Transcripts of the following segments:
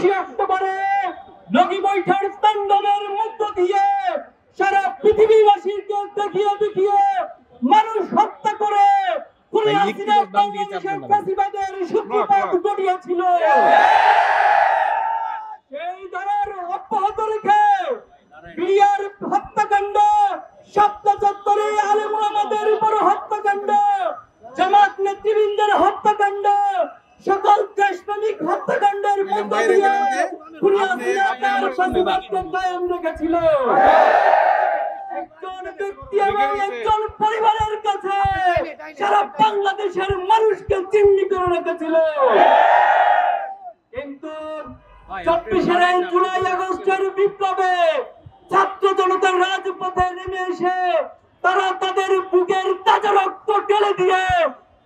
25 অক্টোবরে লগি বৈঠার তাণ্ডবের মধ্য দিয়ে সারা পৃথিবীবাসীকে দেখিয়ে মানুষ হত্যা করে বাংলাদেশের ফ্যাসিবাদের সূত্রপাত ঘটিয়েছিল। সেই ধারার অব্যাহত রেখে বিডিআর হত্যাকাণ্ড, শাপলা চত্বরে আলেম ওলামাদের উপর হত্যাকাণ্ড, জামাত নেতৃবৃন্দের হত্যাকাণ্ড, সকল দেশপ্রেমিক হত্যাকাণ্ডের মধ্য দিয়ে ফ্যাসিবাদকে কায়েম রেখেছিল। একজন ব্যক্তি এবং একজন পরিবারের কাছে সারা বাংলাদেশের মানুষকে চিহ্নিত করে রেখেছিল। কিন্তু 24 জুলাই আগস্টের বিপ্লবে ছাত্র জনতার রাজপথে নেমে এসে তারা তাদের বুকের তাজা রক্ত ঢেলে দিয়ে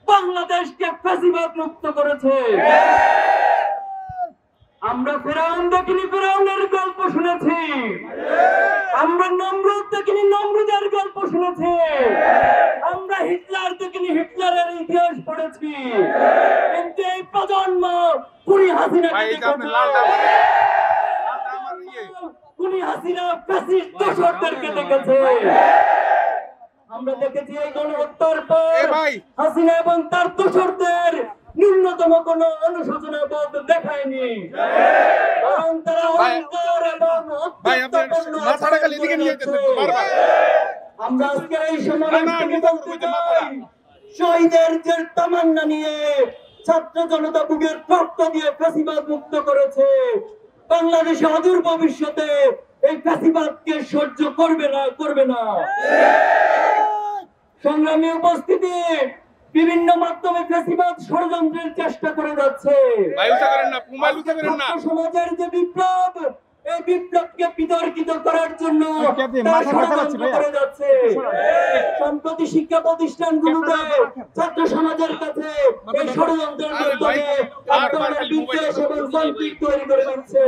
বাংলাদেশকে ফ্যাসিবাদ মুক্ত করেছে। আমরা ফেরাউন দেখিনি, ফেরাউনের গল্প শুনেছি। আমরা নমরুদ দেখিনি, নমরুদের গল্প শুনেছি। আমরা হিটলার দেখিনি, হিটলারের ইতিহাস পড়েছি। কিন্তু এই প্রজন্ম খুনি হাসিনাকে দেখেছে, খুনি হাসিনা ফ্যাসিস্ট দোসরদেরকে দেখেছে। আমরা দেখেছি এই গণহত্যার পর হাসিনা এবং তার দোসরদের ন্যূনতম কোন অনুশোচনা বোধ দেখায়নি, বরং তারা অহংকার এবং আমরা আজকের এই সমাবেশ থেকে বলতে চাই, শহীদের যে তামান্না নিয়ে ছাত্র জনতা বুকের রক্ত দিয়ে ফ্যাসিবাদ মুক্ত করেছে, বাংলাদেশে অদূর ভবিষ্যতে এই ফ্যাসিবাদকে সহ্য করবে না। সংগ্রামী উপস্থিতি, বিভিন্ন মাধ্যমে ফ্যাসিবাদ ষড়যন্ত্রের চেষ্টা করে যাচ্ছে। সমাজের যে বিপ্লব, এই বিপ্লবকে বিতর্কিত করার জন্য ষড়যন্ত্র করে যাচ্ছে। সম্প্রতি শিক্ষা প্রতিষ্ঠানগুলোতে ছাত্র সমাজের কাছে এই ষড়যন্ত্রের মাধ্যমে বিদ্বেষ এবং কনফ্লিক্ট তৈরি করে দিচ্ছে।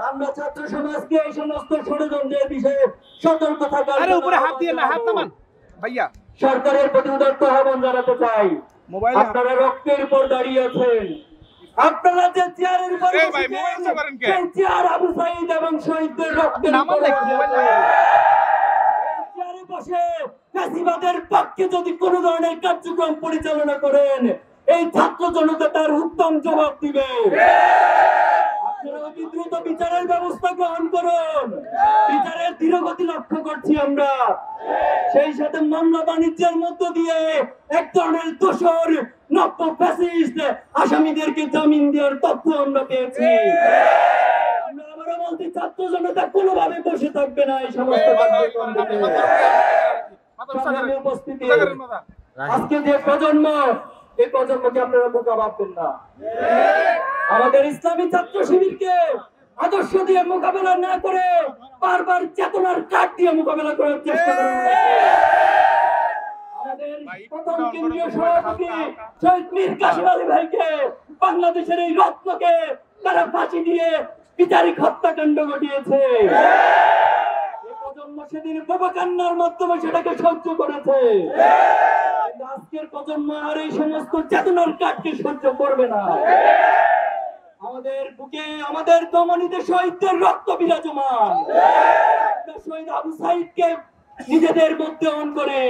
আমরা ছাত্র সমাজকে এই সমস্ত ষড়যন্ত্রের বিষয়ে সতর্ক থাকার সরকারের প্রতি উদাত্ত আহ্বান জানাতে চাই। আপনারা রক্তের উপর দাঁড়িয়ে আছেন, আপনারা যে চেয়ারের উপর বসেছেন, চেয়ার আবু সাঈদ এবং শহীদদের রক্তের উপর চেয়ারে বসে ফ্যাসিবাদের পক্ষে যদি কোনো ধরনের কার্যক্রম পরিচালনা করেন, এই ছাত্র জনতা তার উত্তম জবাব দিবে। অতি দ্রুত বিচারের ব্যবস্থা গ্রহণ করুন। বিচারের ধীরগতি লক্ষ্য করছি আমরা। সেই সাথে মামলা বাণিজ্যের মধ্য দিয়ে এক ধরনের দোসর নব্য ফ্যাসিস্ট আসামিদেরকে জামিন দেওয়ার তথ্য আমরা পেয়েছি। আমরা আবারও বলছি, ছাত্র জনতা কোনোভাবে বসে থাকবে না এই সমস্ত কার্যক্রম দেখে। উপস্থিতি, আজকে যে প্রজন্ম, এই প্রজন্মকে আপনারা বোকা ভাববেন না। আমাদের ইসলামী ছাত্র শিবিরকে আদর্শ দিয়ে মোকাবেলা না করে বারবার চেতনার কাঠ দিয়ে মোকাবেলা করার চেষ্টা করেন। আমাদের প্রথম কেন্দ্রীয় সভাপতি শহীদ মীর কাসেম আলী ভাইকে, বাংলাদেশের এই রত্নকে তারা ফাঁসি দিয়ে বিচারিক হত্যাকাণ্ড ঘটিয়েছে। এই প্রজন্ম সেদিন প্রভাকান্নার মাধ্যমে সেটাকে সহ্য করেছে। আজকের প্রজন্ম আর এই সমস্ত চেতনার কাঠকে সহ্য করবে না। আমাদের বুকে, আমাদের দমনীতে শহীদদের রক্ত বিরাজমান। শহীদ আবু সাঈদকে নিজেদের মধ্যে অন করে,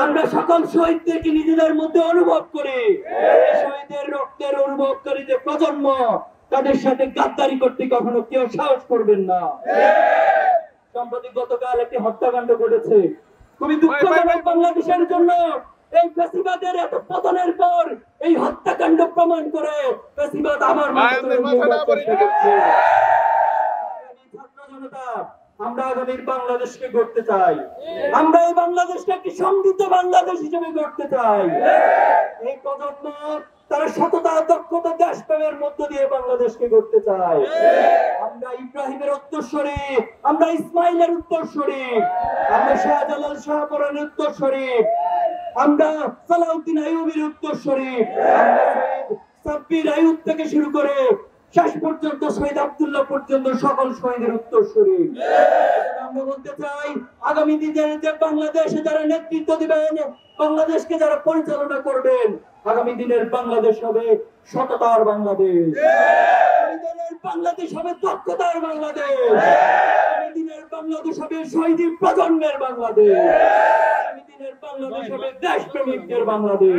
আমরা সকল শহীদদেরকে নিজেদের মধ্যে অনুভব করে, শহীদের রক্তের অনুভবকারী যে প্রজন্ম, তাদের সাথে গাদ্দারি করতে কখনো কেউ সাহস করবেন না। সম্প্রতি গতকাল একটি হত্যাকাণ্ড ঘটেছে, খুবই দুঃখজনক বাংলাদেশের জন্য। এই ফ্যাসিবাদের এত পতনের পর এই হত্যাকাণ্ড প্রমাণ করে ফ্যাসিবাদ আমার ছাত্র জনতা, আমরা আগামীর বাংলাদেশকে গড়তে চাই। আমরা এই বাংলাদেশকে একটি সমৃদ্ধ বাংলাদেশ হিসেবে গড়তে চাই। এই প্রজন্ম তারা সততা, দক্ষতা, দেশপ্রেমের মধ্য দিয়ে বাংলাদেশকে গড়তে চায়। আমরা ইব্রাহিমের উত্তরসূরি, আমরা ইসমাইলের উত্তরসূরি, আমরা শাহজালাল শাহপরানের উত্তরসূরি, আমরা সালাউদ্দিন আইয়ুবের উত্তরসূরি, আমরা শহীদ সাব্বির আইয়ুব থেকে শুরু করে শেষ পর্যন্ত শহীদ আব্দুল্লাহ পর্যন্ত সকল শহীদের উত্তরসূরি। আমরা বলতে চাই, আগামী দিনের যে বাংলাদেশে যারা নেতৃত্ব দিবেন, বাংলাদেশকে যারা পরিচালনা করবেন, আগামী দিনের বাংলাদেশ হবে সততার বাংলাদেশ। বাংলাদেশ হবে দক্ষতার বাংলাদেশ, আগামী দিনের বাংলাদেশ হবে শহীদ প্রজন্মের বাংলাদেশ, আগামী দিনের বাংলাদেশ হবে দেশপ্রেমিকদের বাংলাদেশ।